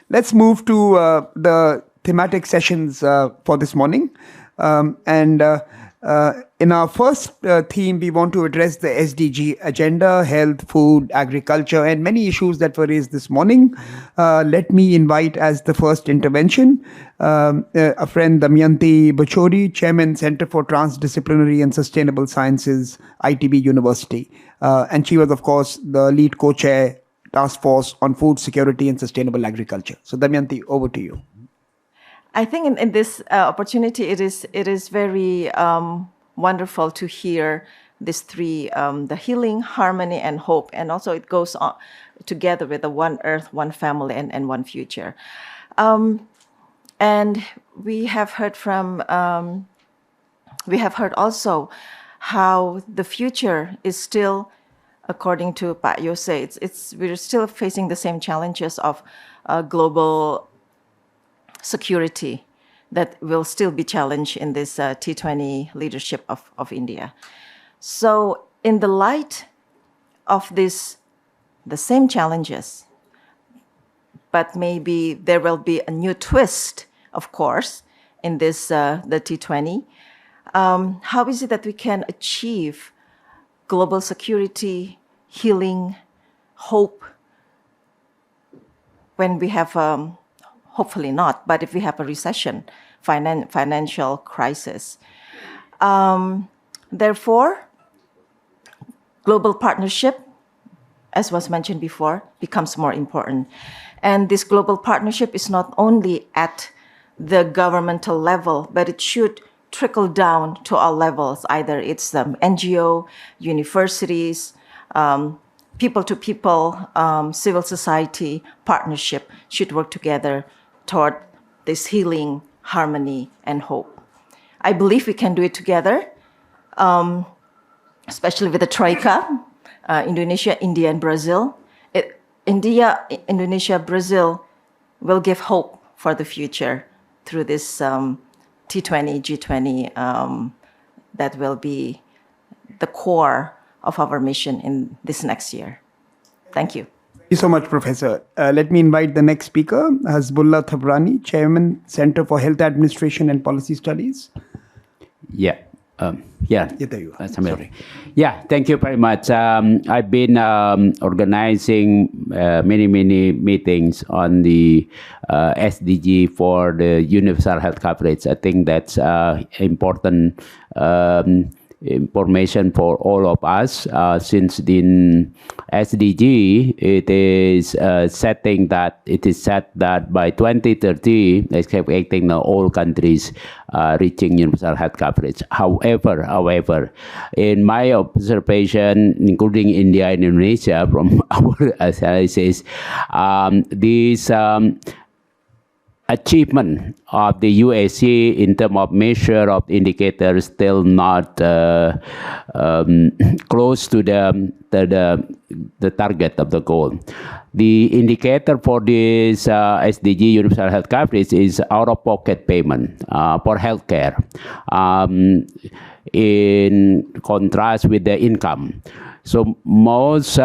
Let's move to the thematic sessions for this morning. In our first theme, we want to address the SDG agenda, health, food, agriculture, and many issues that were raised this morning. Let me invite as the first intervention a friend, Damayanti Bachori, Chairman, Center for Transdisciplinary and Sustainable Sciences, ITB University. And she was, of course, the lead co-chair Task Force on Food Security and Sustainable Agriculture. So, Damayanti, over to you. I think in this opportunity, it is very wonderful to hear these three: the healing, harmony, and hope. And also, it goes on together with the one Earth, one family, and one future. And we have heard also how the future is still, according to Pak Yose, we're still facing the same challenges of global security that will still be challenged in this T20 leadership of India. So in the light of the same challenges, but maybe there will be a new twist, of course, in this the T20. How is it that we can achieve global security, healing, hope, when we have, hopefully not, but if we have a recession, financial crisis? Therefore, global partnership, as was mentioned before, becomes more important. And this global partnership is not only at the governmental level, but it should trickle down to all levels. Either it's NGO, universities, people-to-people, civil society partnership should work together toward this healing, harmony, and hope. I believe we can do it together, especially with the Troika, Indonesia, India, and Brazil. India, Indonesia, Brazil will give hope for the future through this T20, G20 that will be the core of our mission in this next year. Thank you. Thank you so much, Professor. Let me invite the next speaker, Hasbullah Thabrani, Chairman, Center for Health Administration and Policy Studies. Yeah. There you are. Sorry. Yeah, thank you very much. I've been organizing many meetings on the SDG for the universal health coverage. I think that's important information for all of us, since in SDG it is setting that it is set that by 2030 expecting all countries reaching universal health coverage. However, in my observation, including India and Indonesia, from our analysis, these achievement of the USC in terms of measure of indicators still not close to the target of the goal. The indicator for this SDG universal health coverage is out-of-pocket payment for healthcare, in contrast with the income. So most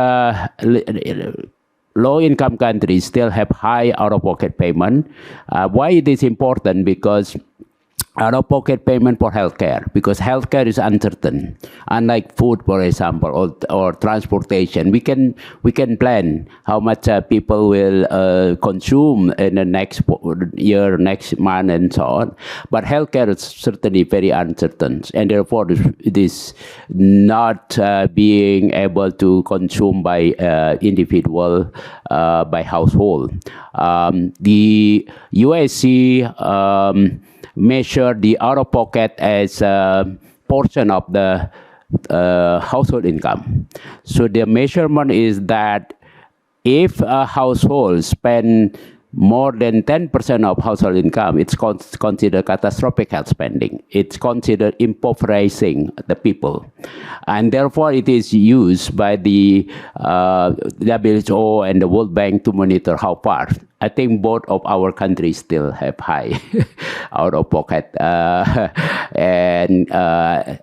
low-income countries still have high out-of-pocket payment. Why it is important? Because out-of-pocket payment for healthcare, because healthcare is uncertain. Unlike food, for example, or transportation, we can plan how much people will consume in the next year, next month, and so on. But healthcare is certainly very uncertain, and therefore it is not being able to consume by individual, by household. The USC measure the out-of-pocket as a portion of the household income. So the measurement is that if a household spend more than 10% of household income, it's considered catastrophic health spending. It's considered impoverishing the people. And therefore, it is used by the WHO and the World Bank to monitor how far. I think both of our countries still have high out-of-pocket and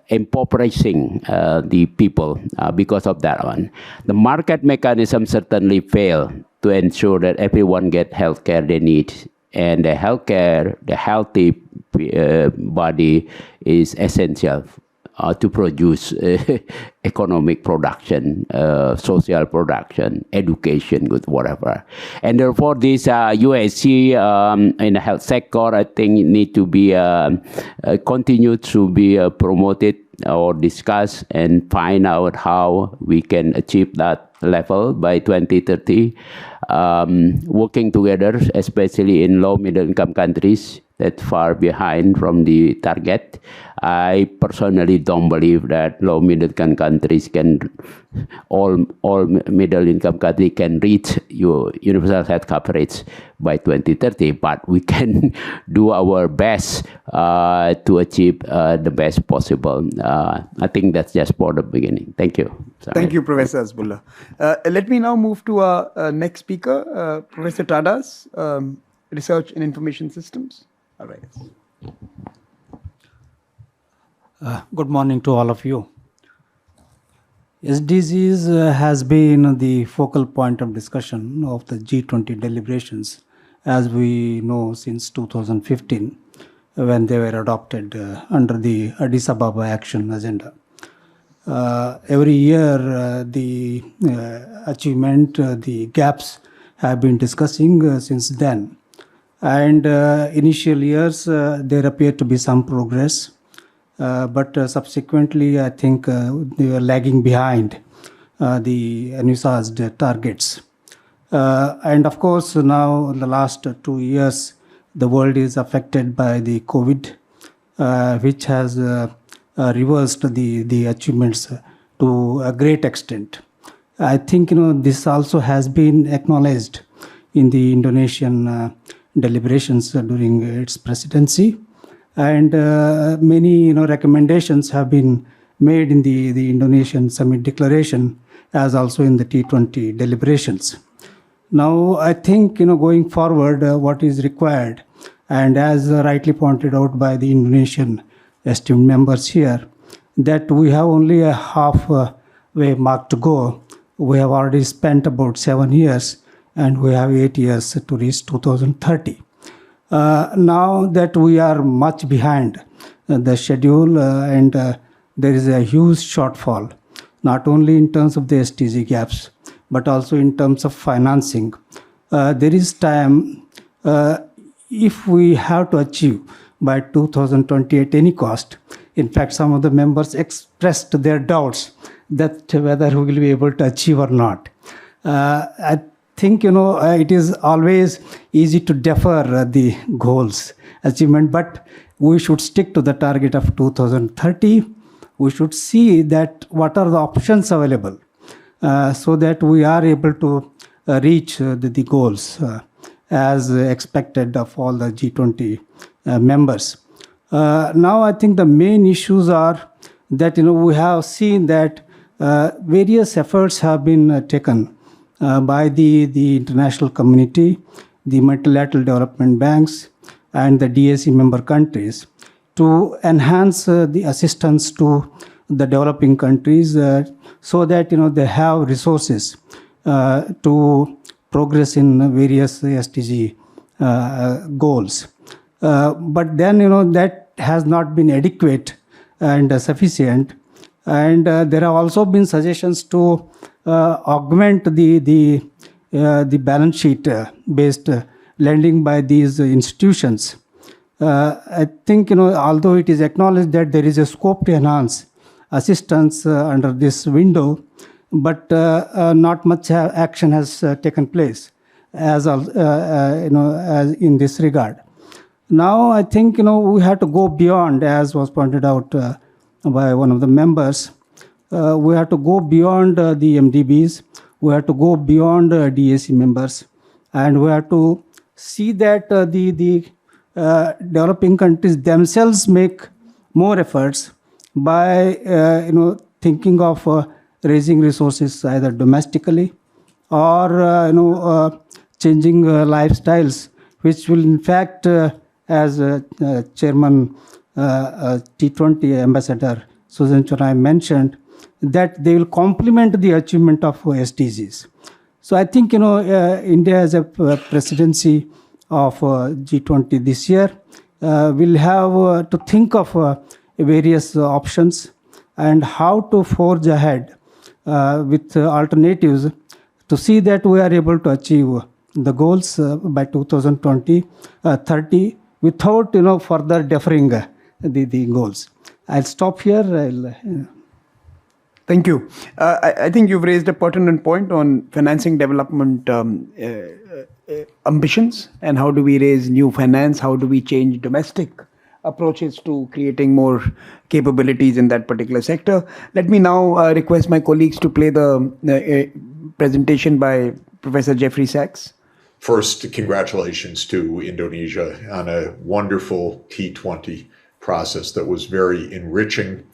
impoverishing the people because of that one. The market mechanism certainly failed to ensure that everyone get healthcare they need, and the healthcare, the healthy body is essential to produce economic production, social production, education, good, whatever. And therefore, this USC in the health sector, I think, need to be continue to be promoted or discussed and find out how we can achieve that level by 2030. Working together, especially in low middle income countries that far behind from the target. I personally don't believe that low middle income countries can, all middle income countries can reach your universal health coverage by 2030, but we can do our best to achieve the best possible. I think that's just for the beginning. Thank you. Sorry. Thank you, Professor Hasbullah. Let me now move to our next speaker, Professor Tadas, Research in Information Systems. All right. Good morning to all of you. SDGs has been the focal point of discussion of the G20 deliberations, as we know, since 2015, when they were adopted under the Addis Ababa Action Agenda. Every year, the achievement, the gaps have been discussing since then. And initial years, there appeared to be some progress. But subsequently, I think they were lagging behind the envisaged targets. And of course, now in the last 2 years, the world is affected by the COVID, which has reversed the achievements to a great extent. I think this also has been acknowledged in the Indonesian deliberations during its presidency. And many recommendations have been made in the Indonesian Summit Declaration, as also in the T20 deliberations. Now, I think going forward, what is required, and as rightly pointed out by the Indonesian esteemed members here, that we have only a halfway mark to go. We have already spent about 7 years, and we have 8 years to reach 2030. Now that we are much behind the schedule and there is a huge shortfall, not only in terms of the SDG gaps, but also in terms of financing. There is time, if we have to achieve by 2020 at any cost. In fact, some of the members expressed their doubts that whether we will be able to achieve or not. I think it is always easy to defer the goals achievement, but we should stick to the target of 2030. We should see that what are the options available so that we are able to reach the goals as expected of all the G20 members. Now I think the main issues are that we have seen that various efforts have been taken by the international community, the multilateral development banks, and the DAC member countries to enhance the assistance to the developing countries so that they have resources to progress in various SDG goals. But then that has not been adequate and sufficient. And there have also been suggestions to augment the balance sheet based lending by these institutions. I think although it is acknowledged that there is a scope to enhance assistance under this window, but not much action has taken place as in this regard. Now I think we have to go beyond, as was pointed out by one of the members. We have to go beyond the MDBs. We have to go beyond DAC members, and we have to see that the developing countries themselves make more efforts by thinking of raising resources either domestically or changing lifestyles, which will in fact, as Chairman T20 Ambassador Susan Chonai mentioned, that they will complement the achievement of SDGs. So I think, India as a presidency of G20 this year will have to think of various options and how to forge ahead with alternatives to see that we are able to achieve the goals by 2020, 30 without, further deferring the goals. I'll stop here. Thank you. I think you've raised a pertinent point on financing development ambitions and how do we raise new finance, how do we change domestic approaches to creating more capabilities in that particular sector. Let me now request my colleagues to play the presentation by Professor Jeffrey Sachs. First, congratulations to Indonesia on a wonderful T20 process that was very enriching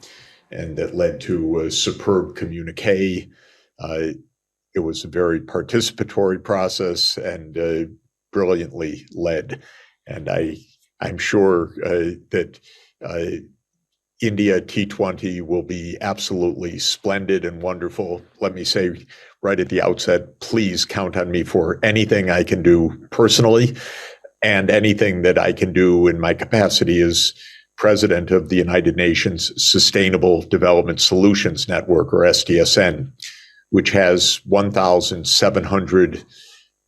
and that led to a superb communique. It was a very participatory process and brilliantly led. And I'm sure that India T20 will be absolutely splendid and wonderful. Let me say right at the outset, please count on me for anything I can do personally and anything that I can do in my capacity as President of the United Nations Sustainable Development Solutions Network, or SDSN, which has 1,700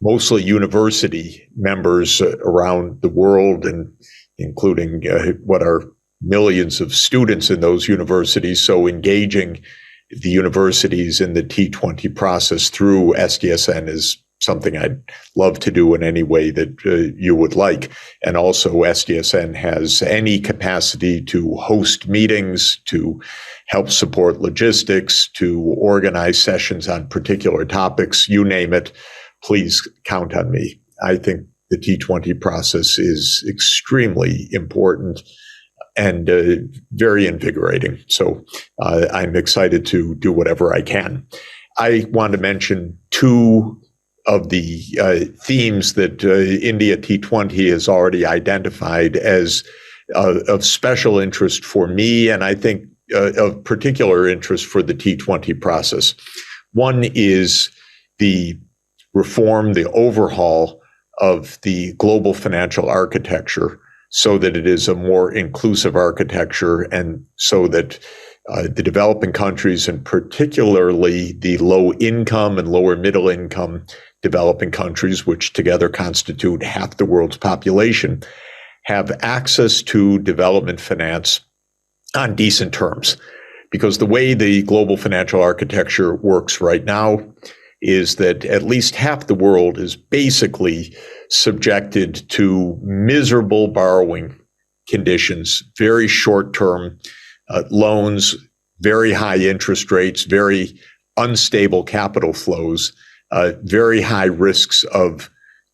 mostly university members around the world, and including what are millions of students in those universities. So engaging the universities in the T20 process through SDSN is something I'd love to do in any way that you would like. And also SDSN has any capacity to host meetings, to help support logistics, to organize sessions on particular topics, you name it, please count on me. I think the T20 process is extremely important and very invigorating. So I'm excited to do whatever I can. I want to mention two of the themes that India T20 has already identified as of special interest for me, and I think of particular interest for the T20 process. One is the reform, the overhaul of the global financial architecture so that it is a more inclusive architecture and so that the developing countries, and particularly the low income and lower middle income developing countries, which together constitute half the world's population, have access to development finance on decent terms. Because the way the global financial architecture works right now is that at least half the world is basically subjected to miserable borrowing conditions, very short-term loans, very high interest rates, very unstable capital flows, very high risks of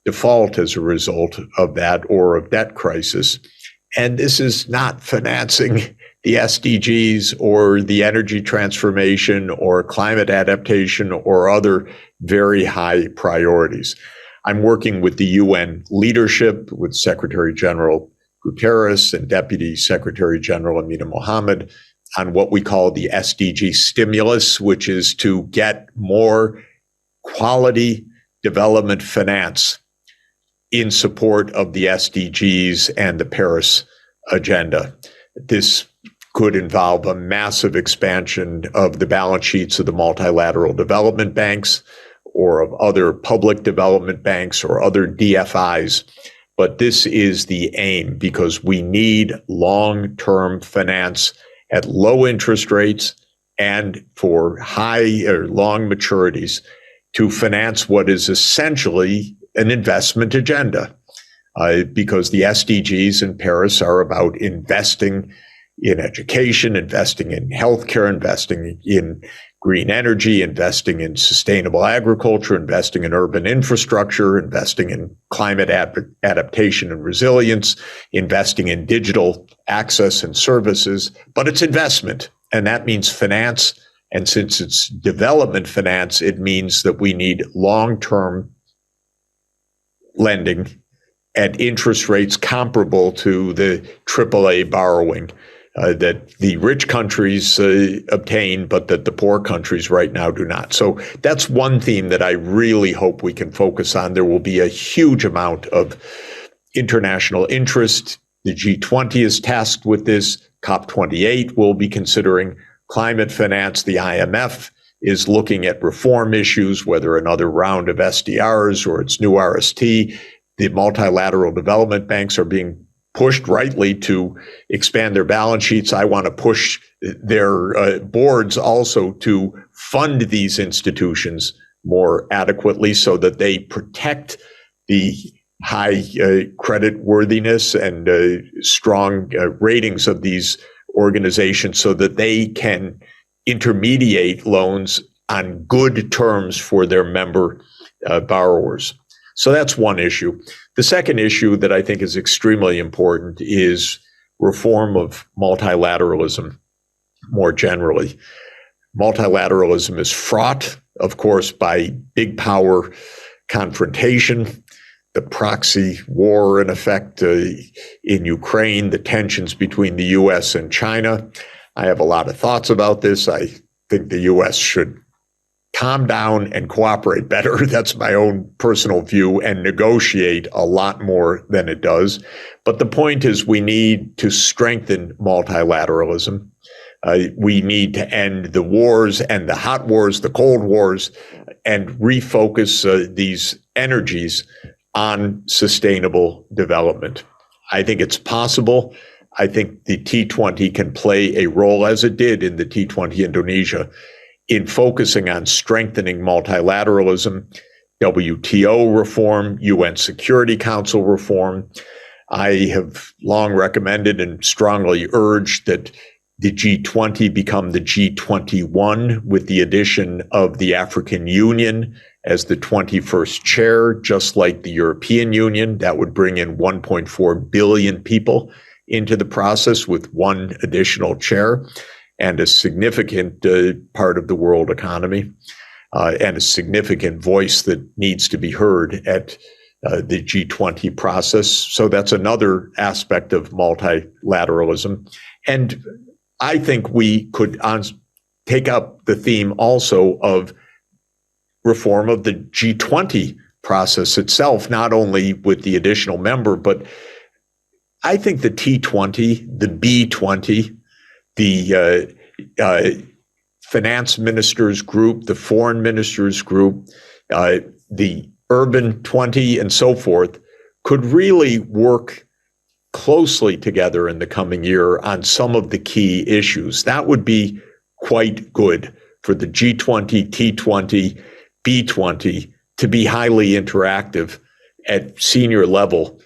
default as a result of that or of debt crisis. And this is not financing the SDGs or the energy transformation or climate adaptation or other very high priorities. I'm working with the UN leadership, with Secretary General Guterres and Deputy Secretary General Amina Mohammed on what we call the SDG stimulus, which is to get more quality development finance in support of the SDGs and the Paris agenda. This could involve a massive expansion of the balance sheets of the multilateral development banks or of other public development banks or other DFIs. But this is the aim because we need long-term finance at low interest rates and for high or long maturities to finance what is essentially an investment agenda. Because the SDGs in Paris are about investing in education, investing in healthcare, investing in green energy, investing in sustainable agriculture, investing in urban infrastructure, investing in climate adaptation and resilience, investing in digital access and services. But it's investment, and that means finance. And since it's development finance, it means that we need long-term lending at interest rates comparable to the AAA borrowing that the rich countries obtain, but that the poor countries right now do not. So that's one theme that I really hope we can focus on. There will be a huge amount of international interest. The G20 is tasked with this. COP28 will be considering climate finance. The IMF is looking at reform issues, whether another round of SDRs or its new RST. The multilateral development banks are being pushed rightly to expand their balance sheets. I want to push their boards also to fund these institutions more adequately so that they protect the high credit worthiness and strong ratings of these organizations so that they can intermediate loans on good terms for their member borrowers. So that's one issue. The second issue that I think is extremely important is reform of multilateralism more generally. Multilateralism is fraught, of course, by big power confrontation, the proxy war, in effect, in Ukraine, the tensions between the U.S. and China. I have a lot of thoughts about this. I think the U.S. should calm down and cooperate better. That's my own personal view, and negotiate a lot more than it does. But the point is we need to strengthen multilateralism. We need to end the wars and the hot wars, the cold wars, and refocus these energies on sustainable development. I think it's possible. I think the T20 can play a role, as it did in the T20 Indonesia, in focusing on strengthening multilateralism, WTO reform, UN Security Council reform. I have long recommended and strongly urged that the G20 become the G21 with the addition of the African Union as the 21st chair, just like the European Union. That would bring in 1.4 billion people into the process with one additional chair, and a significant part of the world economy, and a significant voice that needs to be heard at the G20 process. So that's another aspect of multilateralism. And I think we could take up the theme also of reform of the G20 process itself, not only with the additional member, but I think the T20, the B20, the finance ministers group, the foreign ministers group, the urban 20 and so forth could really work closely together in the coming year on some of the key issues. That would be quite good for the G20, T20, B20 to be highly interactive at senior level,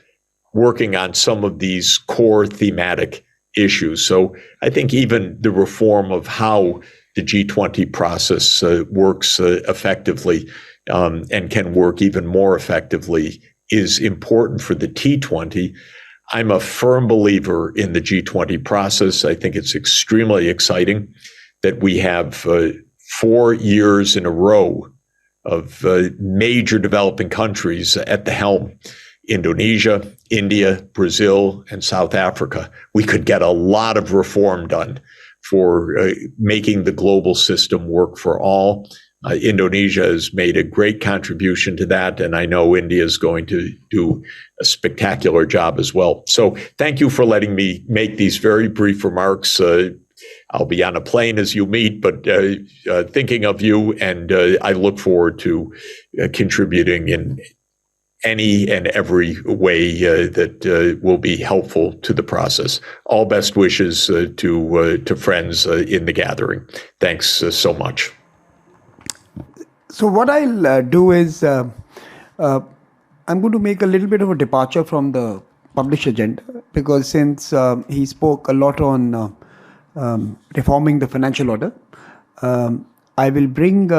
working on some of these core thematic issues. So I think even the reform of how the G20 process works effectively and can work even more effectively is important for the T20. I'm a firm believer in the G20 process. I think it's extremely exciting that we have 4 years in a row of major developing countries at the helm. Indonesia, India, Brazil, and South Africa. We could get a lot of reform done for making the global system work for all. Indonesia has made a great contribution to that, and I know India is going to do a spectacular job as well. So thank you for letting me make these very brief remarks. I'll be on a plane as you meet, but thinking of you, and I look forward to contributing in any and every way that will be helpful to the process. All best wishes to friends in the gathering. Thanks so much. So what I'll do is I'm going to make a little bit of a departure from the published agenda, because since he spoke a lot on reforming the financial order, I will bring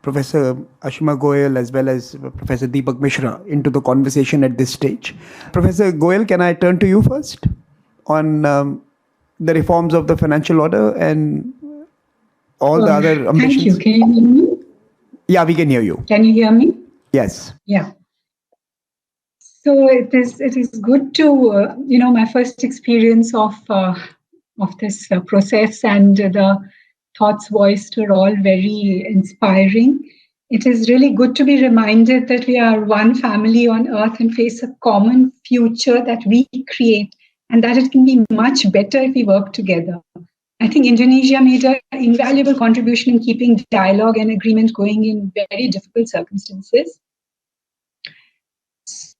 Professor Ashima Goyal as well as Professor Deepak Mishra into the conversation at this stage. Professor Goyal, can I turn to you first on the reforms of the financial order and all the other ambitions? Thank you. Can you hear me? Yeah, we can hear you. Can you hear me? Yes. Yeah. So it is good to, my first experience of this process, and the thoughts voiced were all very inspiring. It is really good to be reminded that we are one family on earth and face a common future that we create, and that it can be much better if we work together. I think Indonesia made an invaluable contribution in keeping dialogue and agreement going in very difficult circumstances.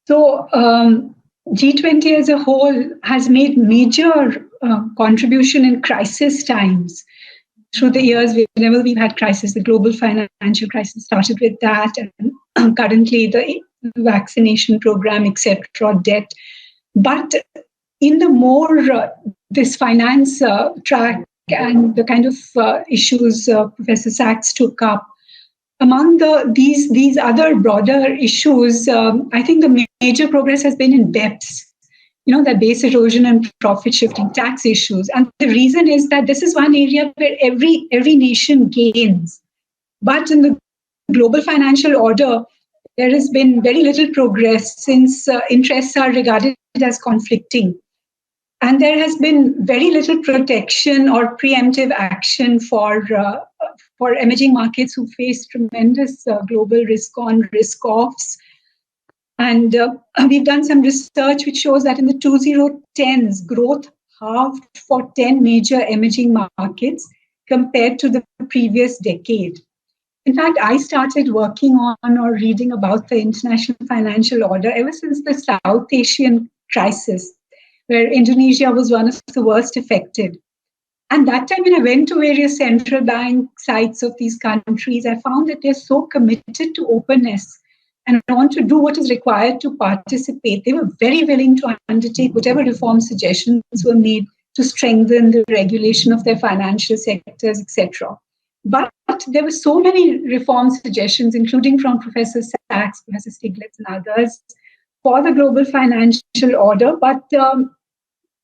So G20 as a whole has made major contribution in crisis times. Through the years, whenever we've had crisis, the global financial crisis started with that, and currently the vaccination program, etc., debt. But in the more this finance track and the kind of issues Professor Sachs took up, among these other broader issues, I think the major progress has been in BEPS, the base erosion and profit shifting tax issues. And the reason is that this is one area where every nation gains. But in the global financial order, there has been very little progress since interests are regarded as conflicting. And there has been very little protection or preemptive action for emerging markets who face tremendous global risk-on, risk-offs. And we've done some research which shows that in the 2010s, growth halved for 10 major emerging markets compared to the previous decade. In fact, I started working on or reading about the international financial order ever since the South Asian crisis, where Indonesia was one of the worst affected. And that time when I went to various central bank sites of these countries, I found that they're so committed to openness and want to do what is required to participate. They were very willing to undertake whatever reform suggestions were made to strengthen the regulation of their financial sectors, etc. But there were so many reform suggestions, including from Professor Sachs, Professor Stiglitz, and others, for the global financial order, but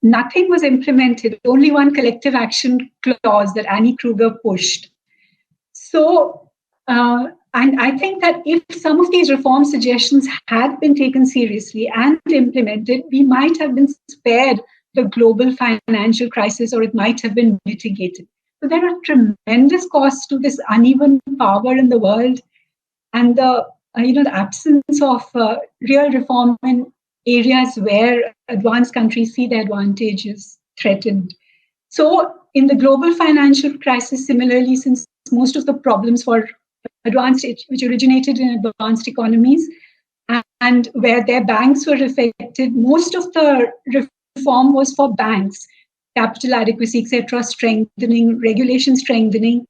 nothing was implemented. Only one collective action clause that Annie Kruger pushed. So, and I think that if some of these reform suggestions had been taken seriously and implemented, we might have been spared the global financial crisis, or it might have been mitigated. So there are tremendous costs to this uneven power in the world, and the absence of real reform in areas where advanced countries see their advantages threatened. So in the global financial crisis, similarly, since most of the problems for advanced, which originated in advanced economies and where their banks were affected, most of the reform was for banks, capital adequacy, etc., strengthening, regulation strengthening.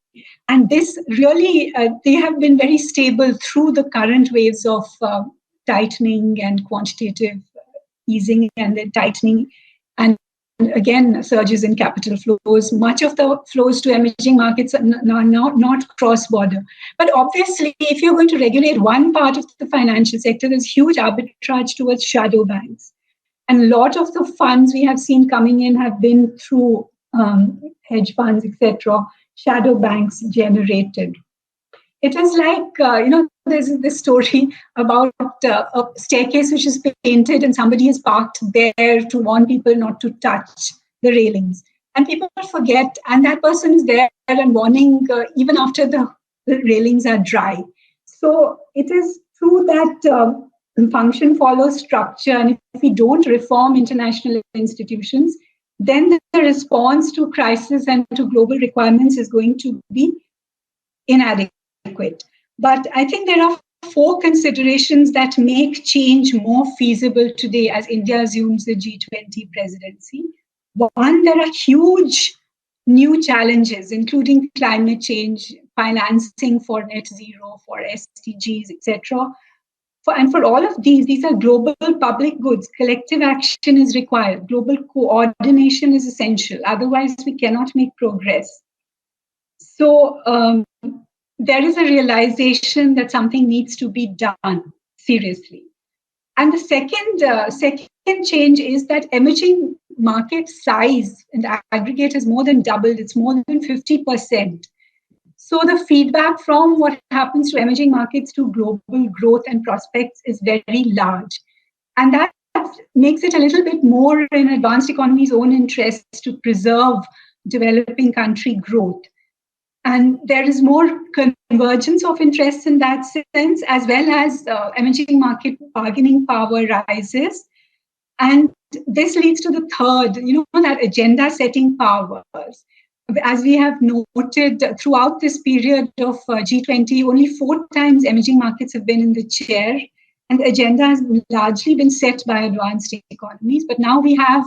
And this really, they have been very stable through the current waves of tightening and quantitative easing and then tightening. And again, surges in capital flows. Much of the flows to emerging markets are not cross-border. But obviously, if you're going to regulate one part of the financial sector, there's huge arbitrage towards shadow banks. And a lot of the funds we have seen coming in have been through hedge funds, etc., shadow banks generated. It is like, there's this story about a staircase which is painted and somebody is parked there to warn people not to touch the railings. And people forget, and that person is there and warning even after the railings are dry. So it is through that function follows structure. And if we don't reform international institutions, then the response to crisis and to global requirements is going to be inadequate. But I think there are 4 considerations that make change more feasible today as India assumes the G20 presidency. One, there are huge new challenges, including climate change, financing for net zero, for SDGs, etc. And for all of these are global public goods. Collective action is required. Global coordination is essential. Otherwise, we cannot make progress. So there is a realization that something needs to be done seriously. And the second change is that emerging market size and aggregate has more than doubled. It's more than 50%. So the feedback from what happens to emerging markets to global growth and prospects is very large. And that just makes it a little bit more in advanced economies' own interest to preserve developing country growth. And there is more convergence of interests in that sense, as well as emerging market bargaining power rises. And this leads to the third, that agenda setting powers. As we have noted throughout this period of G20, only 4 times emerging markets have been in the chair, and the agenda has largely been set by advanced economies. But now we have,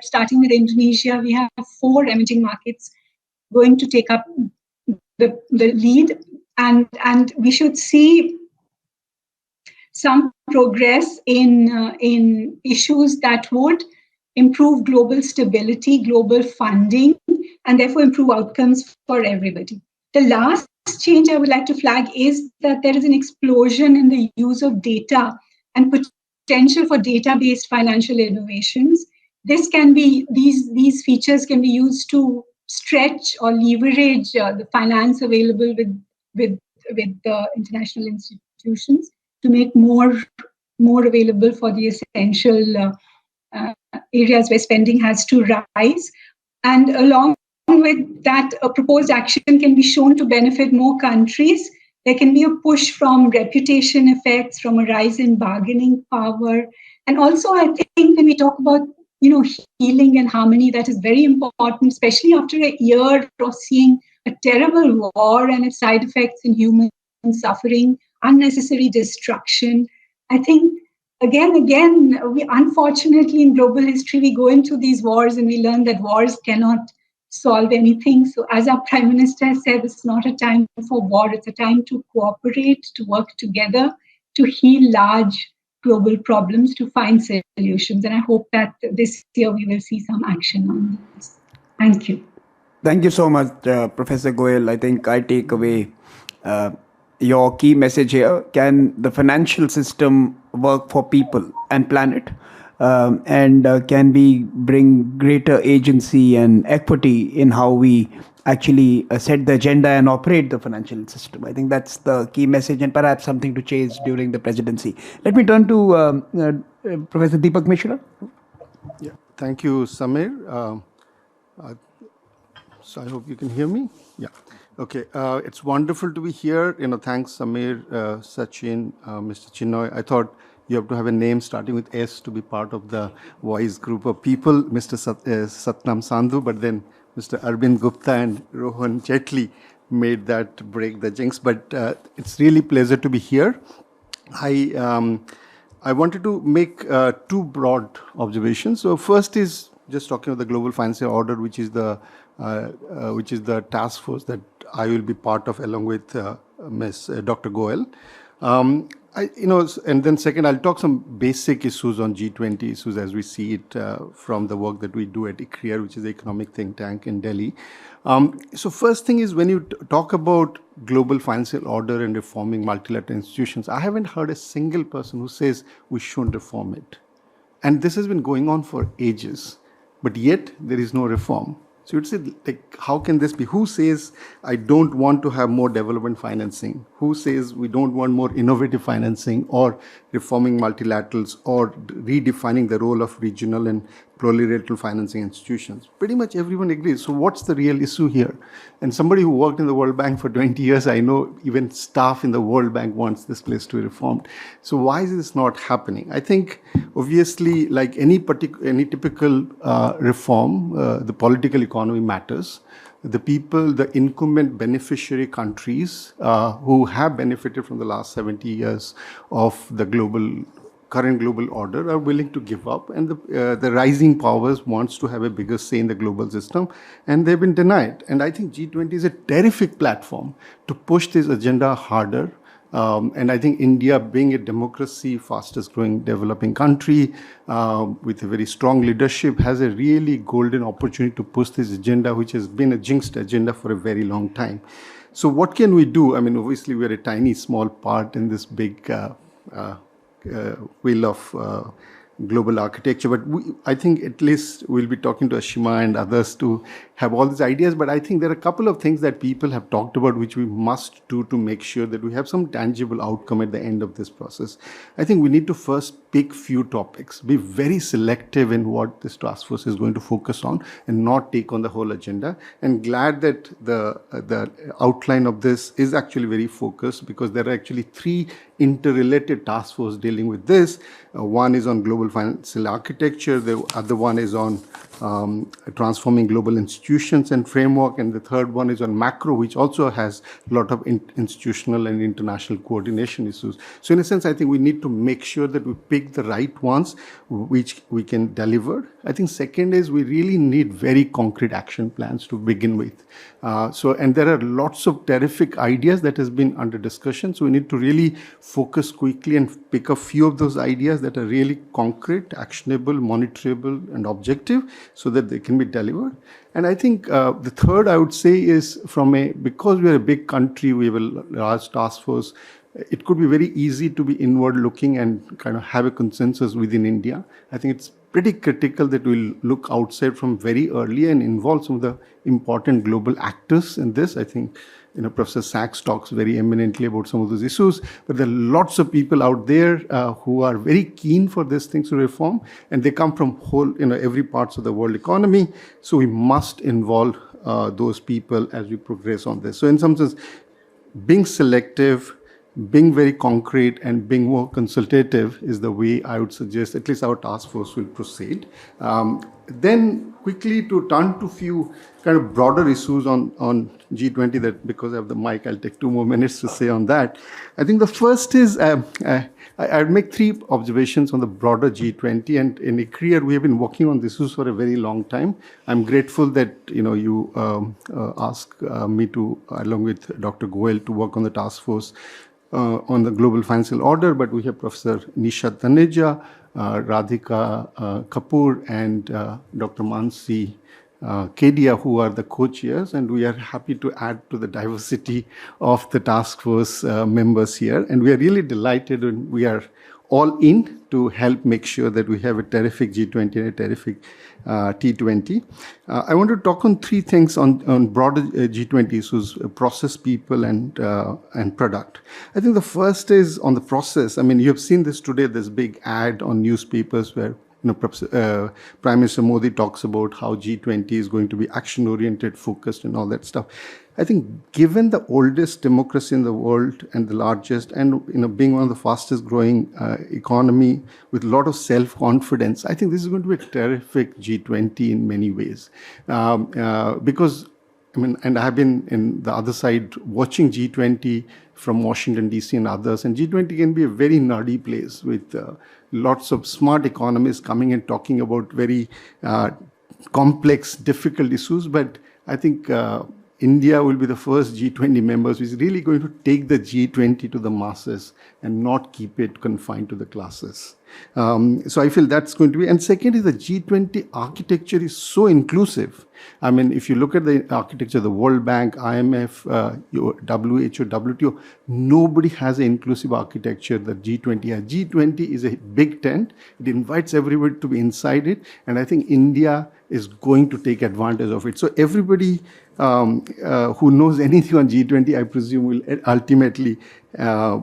starting with Indonesia, we have 4 emerging markets going to take up the lead, and we should see some progress in issues that would improve global stability, global funding, and therefore improve outcomes for everybody. The last change I would like to flag is that there is an explosion in the use of data and potential for data-based financial innovations. These features can be used to stretch or leverage the finance available with the international institutions to make more available for the essential areas where spending has to rise. And along with that, a proposed action can be shown to benefit more countries. There can be a push from reputation effects, from a rise in bargaining power. And also, I think when we talk about healing and harmony, that is very important, especially after a year of seeing a terrible war and its side effects in human suffering, unnecessary destruction. I think, again, we unfortunately in global history, we go into these wars and we learn that wars cannot solve anything. So as our Prime Minister said, it's not a time for war, it's a time to cooperate, to work together, to heal large global problems, to find solutions. And I hope that this year we will see some action on this. Thank you. Thank you so much, Professor Goyal. I think I take away your key message here. Can the financial system work for people and planet? And can we bring greater agency and equity in how we actually set the agenda and operate the financial system? I think that's the key message and perhaps something to chase during the presidency. Let me turn to Professor Deepak Mishra. Yeah, thank you, Samir. So I hope you can hear me. Yeah. Okay. It's wonderful to be here. Thanks, Samir, Sachin, Mr. Chinoy. I thought you have to have a name starting with S to be part of the wise group of people, Mr. Satnam Sandhu, but then Mr. Arvind Gupta and Rohan Jetli made that break the jinx. But it's really pleasure to be here. I wanted to make 2 broad observations. So first is just talking about the global financial order, which is the task force that I will be part of along with Dr. Goel. And then second, I'll talk some basic issues on G20 issues as we see it from the work that we do at ICRIER, which is the economic think tank in Delhi. So first thing is when you talk about global financial order and reforming multilateral institutions, I haven't heard a single person who says we shouldn't reform it. And this has been going on for ages, but yet there is no reform. So you'd say, like, how can this be? Who says I don't want to have more development financing? Who says we don't want more innovative financing or reforming multilaterals or redefining the role of regional and plurilateral financing institutions? Pretty much everyone agrees. So what's the real issue here? And somebody who worked in the World Bank for 20 years, I know even staff in the World Bank wants this place to be reformed. So why is this not happening? I think obviously, like any typical reform, the political economy matters. The people, the incumbent beneficiary countries who have benefited from the last 70 years of the current global order are willing to give up, and the rising powers wants to have a bigger say in the global system, and they've been denied. And I think G20 is a terrific platform to push this agenda harder. And I think India, being a democracy, fastest growing developing country with a very strong leadership, has a really golden opportunity to push this agenda, which has been a jinxed agenda for a very long time. So what can we do? I mean, obviously we're a tiny, small part in this big wheel of global architecture, but I think at least we'll be talking to Ashima and others to have all these ideas. But I think there are a couple of things that people have talked about which we must do to make sure that we have some tangible outcome at the end of this process. I think we need to first pick few topics, be very selective in what this task force is going to focus on, and not take on the whole agenda. And glad that the outline of this is actually very focused, because there are actually three interrelated task force dealing with this. One is on global financial architecture, the other one is on transforming global institutions and framework, and the third one is on macro, which also has a lot of institutional and international coordination issues. So in a sense, I think we need to make sure that we pick the right ones which we can deliver. I think second is we really need very concrete action plans to begin with. And there are lots of terrific ideas that has been under discussion. So we need to really focus quickly and pick a few of those ideas that are really concrete, actionable, monitorable, and objective, so that they can be delivered. And I think the third I would say is because we are a big country, we have a large task force, it could be very easy to be inward looking and kind of have a consensus within India. I think it's pretty critical that we look outside from very early and involve some of the important global actors in this. I think Professor Sachs talks very eminently about some of those issues, but there are lots of people out there who are very keen for these things to reform, and they come from every parts of the world economy. So we must involve those people as we progress on this. So in some sense, being selective, being very concrete, and being more consultative is the way I would suggest at least our task force will proceed. Then quickly to turn to few kind of broader issues on G20, that because I have the mic, I'll take 2 more minutes to say on that. I think the first is, I'd make 3 observations on the broader G20. And in a career, we have been working on this issues for a very long time. I'm grateful that you asked me to, along with Dr. Goel, to work on the task force on the global financial order. But we have Professor Nishat Taneja, Radhika Kapoor, and Dr. Mansi Kedia, who are the co-chairs, and we are happy to add to the diversity of the task force members here. And we are really delighted, and we are all in to help make sure that we have a terrific G20 and a terrific T20. I want to talk on 3 things on broader G20 issues: process, people, and product. I think the first is on the process. I mean, you have seen this today, this big ad on newspapers where Prime Minister Modi talks about how G20 is going to be action-oriented, focused, and all that stuff. I think given the oldest democracy in the world and the largest, and being one of the fastest growing economy with a lot of self-confidence, I think this is going to be a terrific G20 in many ways. Because and I have been in the other side watching G20 from Washington, D.C. and others. And G20 can be a very nerdy place with lots of smart economists coming and talking about very complex, difficult issues. But I think India will be the first G20 members who is really going to take the G20 to the masses and not keep it confined to the classes. So I feel that's going to be. And second is the G20 architecture is so inclusive. I mean, if you look at the architecture, the World Bank, IMF, WHO, WTO, nobody has an inclusive architecture that G20 has. G20 is a big tent. It invites everybody to be inside it. And I think India is going to take advantage of it. So everybody who knows anything on G20, I presume, will ultimately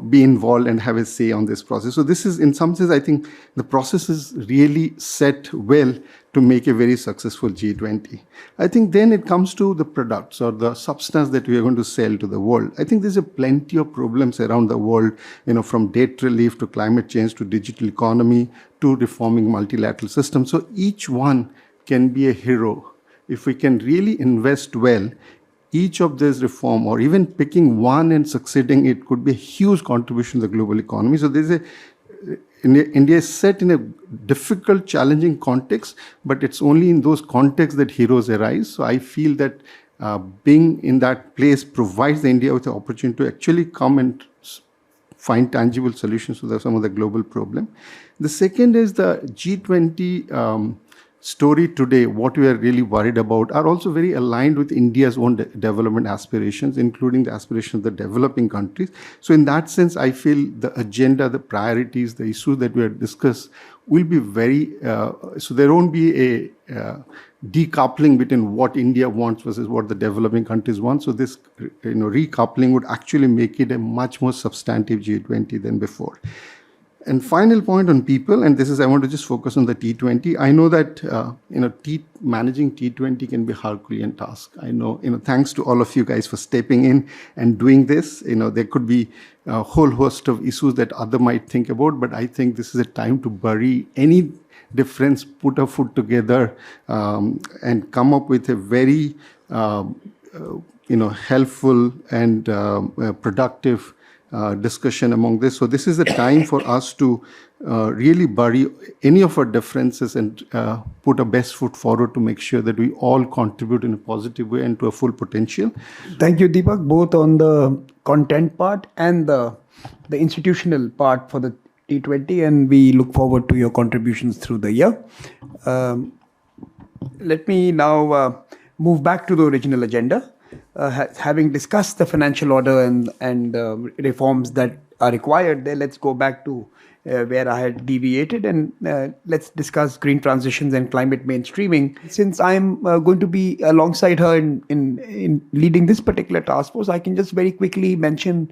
be involved and have a say on this process. So this is, in some sense, I think the process is really set well to make a very successful G20. I think then it comes to the products or the substance that we are going to sell to the world. I think there's a plenty of problems around the world, from debt relief to climate change to digital economy to reforming multilateral systems. So each one can be a hero. If we can really invest well, each of these reform, or even picking one and succeeding, it could be a huge contribution to the global economy. So there's India is set in a difficult, challenging context, but it's only in those contexts that heroes arise. So I feel that being in that place provides India with the opportunity to actually come and find tangible solutions to some of the global problem. The second is the G20 story today. What we are really worried about are also very aligned with India's own development aspirations, including the aspirations of the developing countries. So in that sense, I feel the agenda, the priorities, the issues that we have discussed will be very, so there won't be a decoupling between what India wants versus what the developing countries want. So this recoupling would actually make it a much more substantive G20 than before. And final point on people, and this is, I want to just focus on the T20. I know that, managing T20 can be a Herculean task. I know, thanks to all of you guys for stepping in and doing this. There could be a whole host of issues that other might think about, but I think this is a time to bury any difference, put our foot together, and come up with a very, helpful and productive discussion among this. So this is the time for us to really bury any of our differences and put our best foot forward to make sure that we all contribute in a positive way and to a full potential. Thank you, Deepak, both on the content part and the institutional part for the T20, and we look forward to your contributions through the year. Let me now move back to the original agenda. Having discussed the financial order and reforms that are required there, let's go back to where I had deviated, and let's discuss green transitions and climate mainstreaming. Since I'm going to be alongside her in leading this particular task force, I can just very quickly mention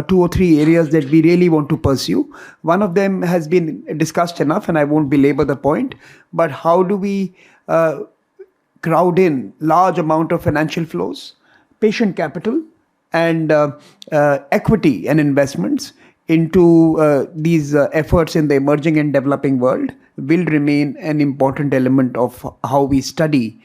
2 or 3 areas that we really want to pursue. One of them has been discussed enough, and I won't belabor the point, but how do we crowd in large amount of financial flows, patient capital, and equity and investments into these efforts in the emerging and developing world will remain an important element of how we study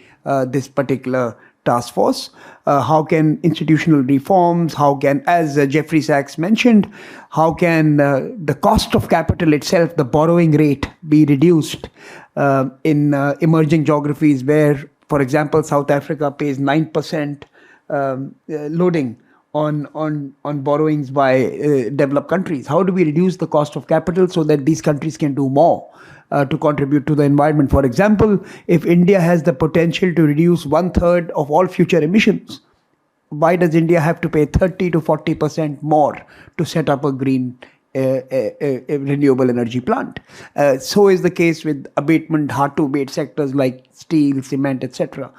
this particular task force. How can institutional reforms, how can, as Jeffrey Sachs mentioned, how can the cost of capital itself, the borrowing rate, be reduced in emerging geographies where, for example, South Africa pays 9% loading on borrowings by developed countries. How do we reduce the cost of capital so that these countries can do more to contribute to the environment? For example, if India has the potential to reduce 1/3 of all future emissions, why does India have to pay 30 to 40% more to set up a green a renewable energy plant? So is the case with hard to abate sectors like steel, cement, etc.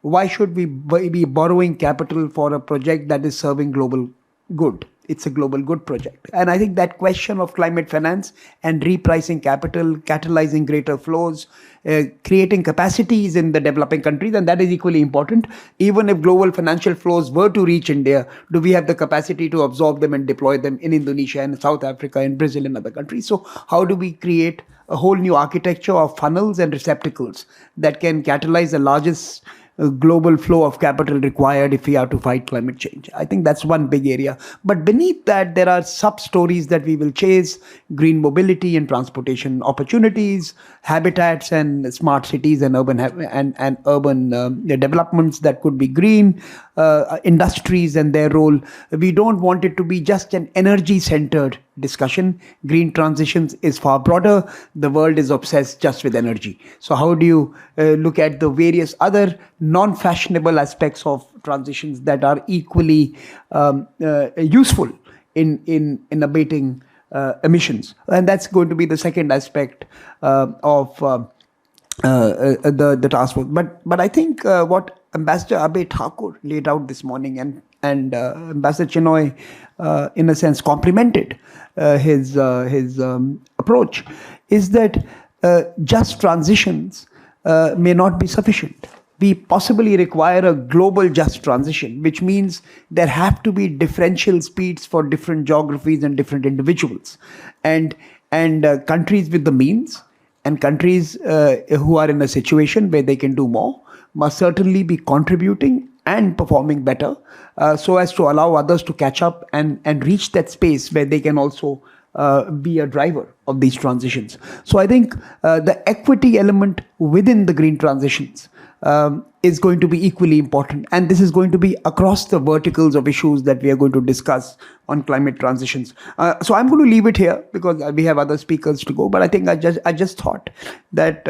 Why should we be borrowing capital for a project that is serving global good? It's a global good project. And I think that question of climate finance and repricing capital, catalyzing greater flows, creating capacities in the developing countries, and that is equally important. Even if global financial flows were to reach India, do we have the capacity to absorb them and deploy them in Indonesia and South Africa and Brazil and other countries? So how do we create a whole new architecture of funnels and receptacles that can catalyze the largest global flow of capital required if we are to fight climate change? I think that's one big area. But beneath that, there are sub-stories that we will chase: green mobility and transportation opportunities, habitats and smart cities and urban developments that could be green, industries and their role. We don't want it to be just an energy-centered discussion. Green transitions is far broader. The world is obsessed just with energy. So how do you look at the various other non-fashionable aspects of transitions that are equally useful in abating emissions? And that's going to be the second aspect of the task force. But I think what Ambassador Abe Thakur laid out this morning and Ambassador Chinoy, in a sense, complimented his approach, is that just transitions may not be sufficient. We possibly require a global just transition, which means there have to be differential speeds for different geographies and different individuals, and countries with the means and countries who are in a situation where they can do more must certainly be contributing and performing better, so as to allow others to catch up and reach that space where they can also be a driver of these transitions. So I think the equity element within the green transitions is going to be equally important. And this is going to be across the verticals of issues that we are going to discuss on climate transitions. So I'm going to leave it here because we have other speakers to go. But I think I just thought that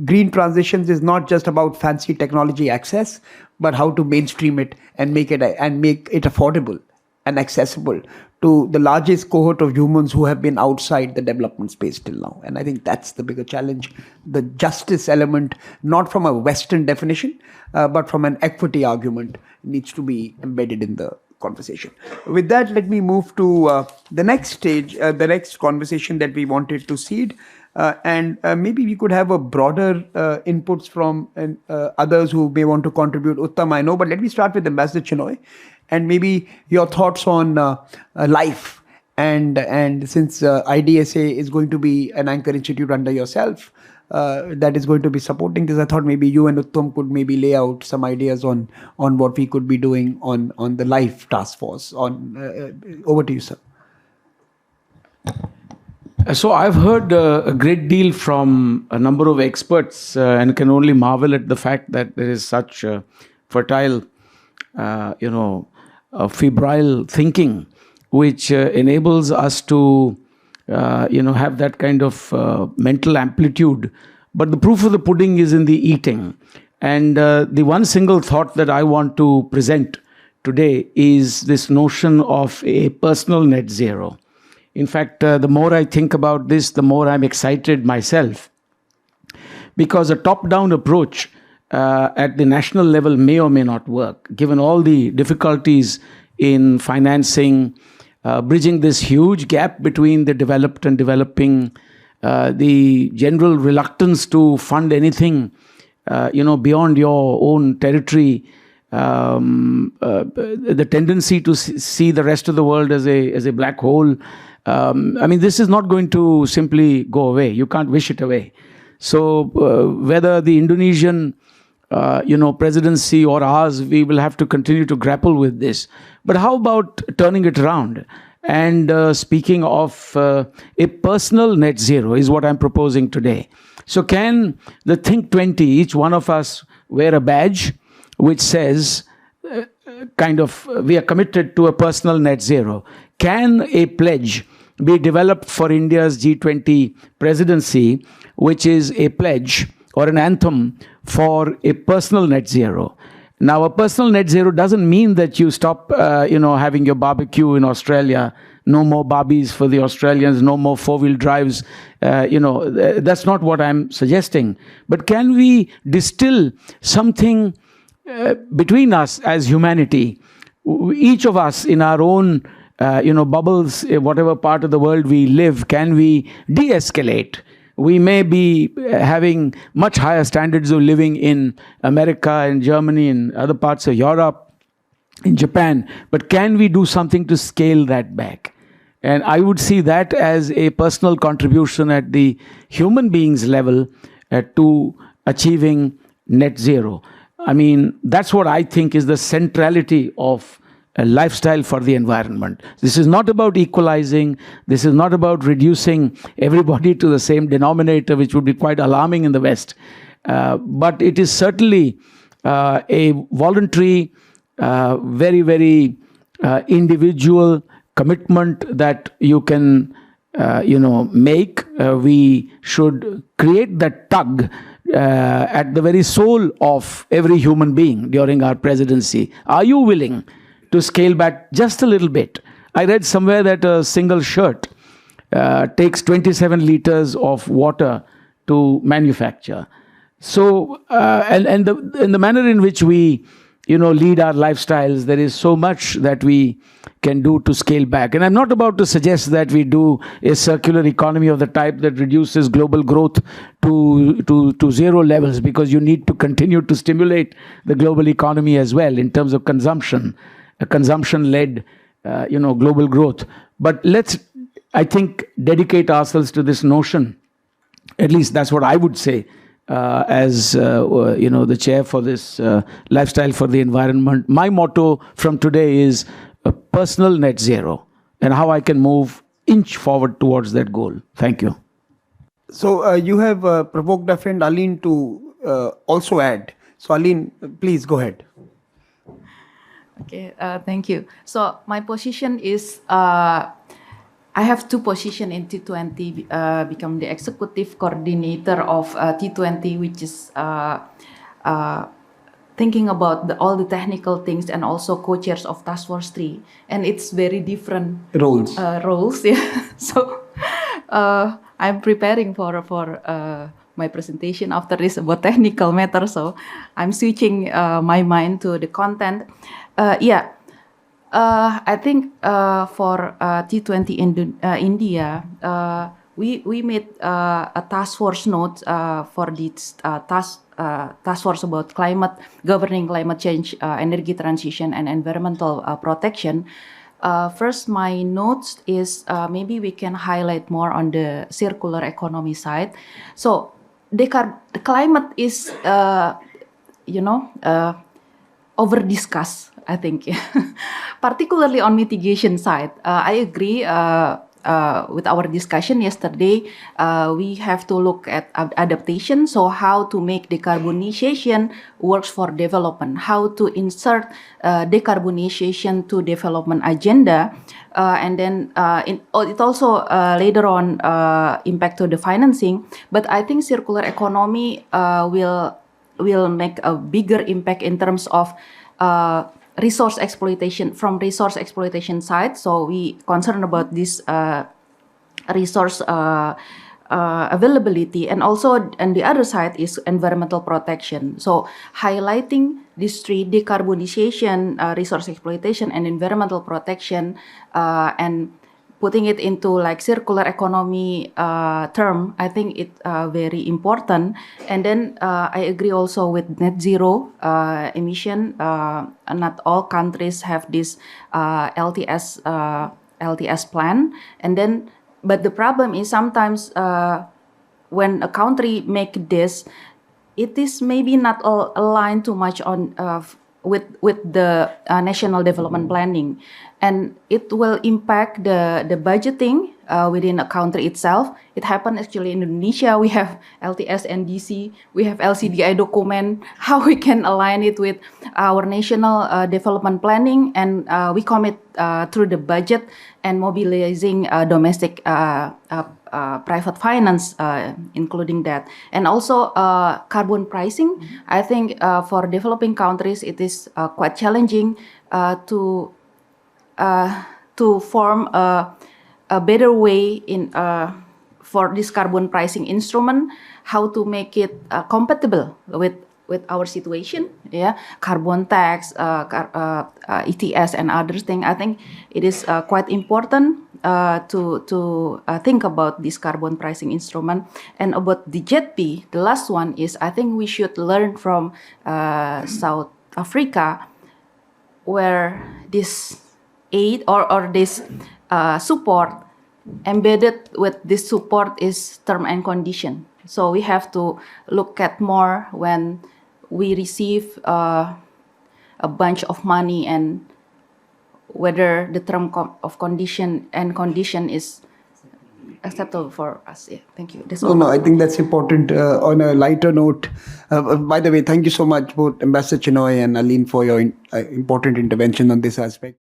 green transitions is not just about fancy technology access, but how to mainstream it and make it affordable and accessible to the largest cohort of humans who have been outside the development space till now. And I think that's the bigger challenge. The justice element, not from a Western definition, but from an equity argument, needs to be embedded in the conversation. With that, let me move to the next stage, the next conversation that we wanted to seed. And maybe we could have a broader inputs from others who may want to contribute. Uttam, I know, but let me start with Ambassador Chinoy, and maybe your thoughts on life. And since IDSA is going to be an anchor institute under yourself, that is going to be supporting this, I thought maybe you and Uttam could maybe lay out some ideas on what we could be doing on the life task force. Over to you, sir. So I've heard a great deal from a number of experts and can only marvel at the fact that there is such fertile, febrile thinking, which enables us to, have that kind of mental amplitude. But the proof of the pudding is in the eating. And the one single thought that I want to present today is this notion of a personal net zero. In fact, the more I think about this, the more I'm excited myself. Because a top-down approach at the national level may or may not work, given all the difficulties in financing, bridging this huge gap between the developed and developing, the general reluctance to fund anything, beyond your own territory, the tendency to see the rest of the world as a black hole. This is not going to simply go away. You can't wish it away. So whether the Indonesian, presidency or ours, we will have to continue to grapple with this. But how about turning it around? And speaking of a personal net zero is what I'm proposing today. So can the Think 20, each one of us wear a badge which says, we are committed to a personal net zero? Can a pledge be developed for India's G20 presidency, which is a pledge or an anthem for a personal net zero? Now, a personal net zero doesn't mean that you stop, having your barbecue in Australia. No more Barbies for the Australians, no more four-wheel drives. That's not what I'm suggesting. But can we distill something between us as humanity, each of us in our own bubbles, whatever part of the world we live, can we de-escalate? We may be having much higher standards of living in America, in Germany, in other parts of Europe, in Japan, but can we do something to scale that back? And I would see that as a personal contribution at the human beings level to achieving net zero. That's what I think is the centrality of a lifestyle for the environment. This is not about equalizing. This is not about reducing everybody to the same denominator, which would be quite alarming in the West. But it is certainly a voluntary, very, very individual commitment that you can, make. We should create that tug at the very soul of every human being during our presidency. Are you willing to scale back just a little bit? I read somewhere that a single shirt takes 27 liters of water to manufacture. So, and the manner in which we, lead our lifestyles, there is so much that we can do to scale back. And I'm not about to suggest that we do a circular economy of the type that reduces global growth to zero levels, because you need to continue to stimulate the global economy as well in terms of consumption, a consumption-led, global growth. But let's, I think, dedicate ourselves to this notion. At least that's what I would say as the chair for this lifestyle for the environment. My motto from today is a personal net zero, and how I can move inch forward towards that goal. Thank you. So you have provoked our friend Aline to also add. So Aline, please go ahead. Okay, thank you. So my position is I have two positions in T20, become the executive coordinator of T20, which is thinking about all the technical things, and also co-chairs of Task Force 3. And it's very different roles. Yeah. So I'm preparing for my presentation after this about technical matter. So I'm switching my mind to the content. I think for T20 India, we made a task force note for this task force about governing climate change, energy transition, and environmental protection. First, my notes is maybe we can highlight more on the circular economy side. So the climate is, over discussed, I think, particularly on mitigation side. I agree with our discussion yesterday. We have to look at adaptation, so how to make decarbonization works for development, how to insert decarbonization to development agenda, and then it also later on impact to the financing. But I think circular economy will make a bigger impact in terms of resource exploitation side. So we concerned about this resource availability, and also on the other side is environmental protection. So highlighting these three: decarbonization, resource exploitation, and environmental protection, and putting it into like circular economy term, I think it very important. And then I agree also with net zero emission. Not all countries have this LTS plan. And then, but the problem is sometimes when a country make this, it is maybe not all aligned too much on with the national development planning, and it will impact the budgeting within a country itself. It happened actually in Indonesia. We have LTS NDC, we have LCDI document. How we can align it with our national development planning, and we commit through the budget and mobilizing domestic private finance, including that. And also carbon pricing. I think for developing countries, it is quite challenging to form a better way in for this carbon pricing instrument, how to make it compatible with our situation, carbon tax, ETS, and other things. I think it is quite important to think about this carbon pricing instrument. And about the JETP, the last one is, I think we should learn from South Africa, where this aid or this support, embedded with this support is term and condition. So we have to look at more when we receive a bunch of money, and whether the term of condition is acceptable for us. Yeah, thank you. No, I think that's important. On a lighter note, by the way, thank you so much, both Ambassador Chinoy and Aline, for your important intervention on this aspect.